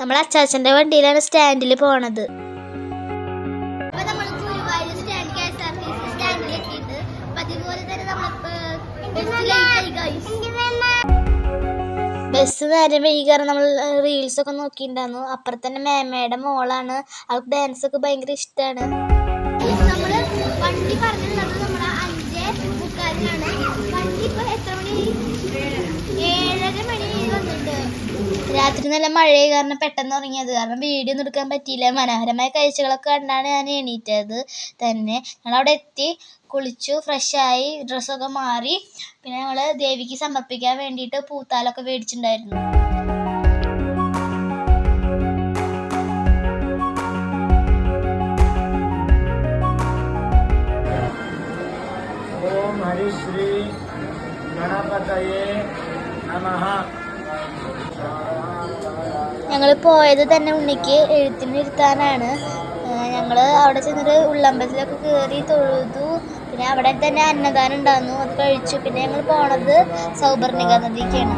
നമ്മൾ അച്ചാച്ചൻ്റെ വണ്ടിയിലാണ് സ്റ്റാൻഡിൽ പോണത്. ബസ് നേരെ വൈകാറ് നമ്മൾ റീൽസൊക്കെ നോക്കിയിട്ടുണ്ടായിരുന്നു. അപ്പുറത്തന്നെ മേമയുടെ മോളാണ്, അവൾക്ക് ഡാൻസ് ഒക്കെ ഭയങ്കര ഇഷ്ടമാണ്. നമ്മള് വണ്ടി പറഞ്ഞിട്ടുള്ളത് നമ്മളെ 5:45 വണ്ടി ഇപ്പൊ എത്ര മണി? 7:30 മണി വന്നിട്ട്. രാത്രി നല്ല മഴയായി കാരണം പെട്ടെന്ന് ഉറങ്ങിയത് കാരണം വീഡിയോ ഒന്നും എടുക്കാൻ പറ്റിയില്ല. മനോഹരമായ കാഴ്ചകളൊക്കെ കണ്ടാണ് ഞാൻ എണീറ്റത് തന്നെ. ഞങ്ങളവിടെ എത്തി, കുളിച്ചു, ഫ്രഷായി, ഡ്രസ്സൊക്കെ മാറി. പിന്നെ ഞങ്ങൾ ദേവിക്ക് സമർപ്പിക്കാൻ വേണ്ടിയിട്ട് പൂത്താലൊക്കെ മേടിച്ചിട്ടുണ്ടായിരുന്നു. ഓം ഹരിശ്രീ ഗണപതയേ നമഃ. ഞങ്ങൾ പോയത് തന്നെ ഉണ്ണിക്ക് എഴുത്തിനിരുത്താനാണ്. ഞങ്ങൾ അവിടെ ചെന്നിട്ട് ഉള്ളമ്പലത്തിലൊക്കെ കയറി തൊഴുതു. പിന്നെ അവിടെ തന്നെ അന്നദാനം ഉണ്ടായിരുന്നു, അത് കഴിച്ചു. പിന്നെ ഞങ്ങൾ പോണത് സൗപർണിക നദിക്കാണ്.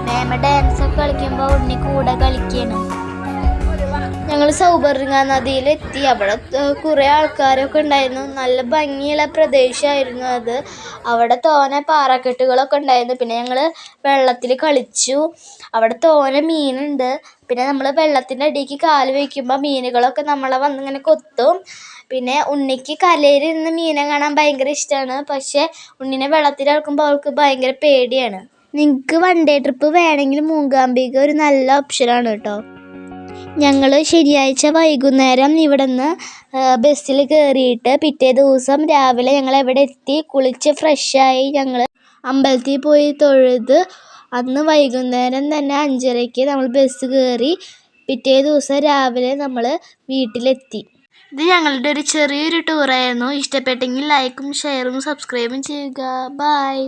മേമ ഡാൻസൊക്കെ കളിക്കുമ്പോൾ ഉണ്ണി കൂടെ കളിക്കണം. ഞങ്ങൾ സൗപർണിക നദിയിലെത്തി. അവിടെ കുറേ ആൾക്കാരൊക്കെ ഉണ്ടായിരുന്നു. നല്ല ഭംഗിയുള്ള പ്രദേശമായിരുന്നു അത്. അവിടെ തോനെ പാറക്കെട്ടുകളൊക്കെ ഉണ്ടായിരുന്നു. പിന്നെ ഞങ്ങൾ വെള്ളത്തിൽ കളിച്ചു. അവിടെ തോനെ മീനുണ്ട്. പിന്നെ നമ്മൾ വെള്ളത്തിൻ്റെ അടിയിലേക്ക് കാല് വയ്ക്കുമ്പോൾ മീനുകളൊക്കെ നമ്മളെ വന്നിങ്ങനെ കൊത്തും. പിന്നെ ഉണ്ണിക്ക് കലയിലിരുന്ന് മീനെ കാണാൻ ഭയങ്കര ഇഷ്ടമാണ്. പക്ഷേ ഉണ്ണിനെ വെള്ളത്തിൽ ഇറക്കുമ്പോൾ അവൾക്ക് ഭയങ്കര പേടിയാണ്. നിങ്ങൾക്ക് വൺ ഡേ ട്രിപ്പ് വേണമെങ്കിൽ മൂകാംബിക ഒരു നല്ല ഓപ്ഷനാണ് കേട്ടോ. ഞങ്ങൾ ശനിയാഴ്ച വൈകുന്നേരം ഇവിടെ നിന്ന് ബസ്സിൽ കയറിയിട്ട് പിറ്റേ ദിവസം രാവിലെ ഞങ്ങൾ എവിടെ എത്തി, കുളിച്ച് ഫ്രഷായി ഞങ്ങൾ അമ്പലത്തിൽ പോയി തൊഴുത്. അന്ന് വൈകുന്നേരം തന്നെ 5:30 നമ്മൾ ബസ് കയറി. പിറ്റേ ദിവസം രാവിലെ നമ്മൾ വീട്ടിലെത്തി. ഇത് ഞങ്ങളുടെ ഒരു ചെറിയൊരു ടൂറായിരുന്നു. ഇഷ്ടപ്പെട്ടെങ്കിൽ ലൈക്കും ഷെയറും സബ്സ്ക്രൈബും ചെയ്യുക. ബൈ.